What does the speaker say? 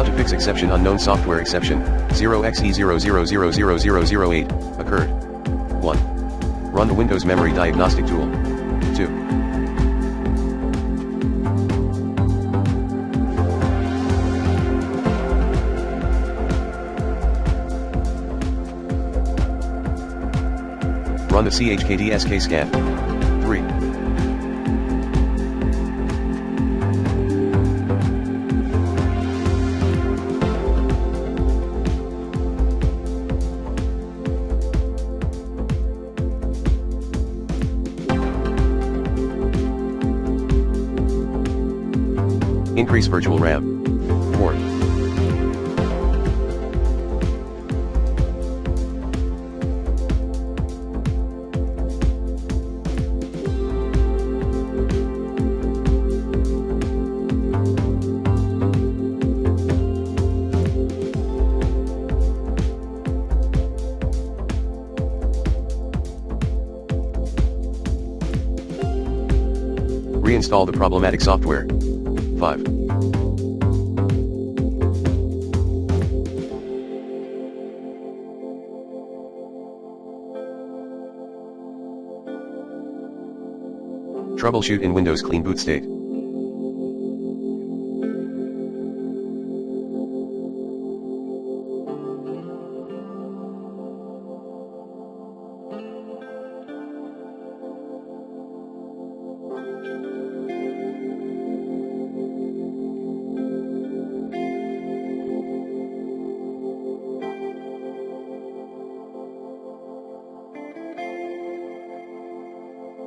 How to fix exception unknown software exception, 0xe0000008, occurred. 1. Run the Windows Memory Diagnostic Tool. 2. Run the chkdsk scan. 3. Increase virtual RAM. 4. Reinstall the problematic software. 5. Troubleshoot in Windows Clean Boot state.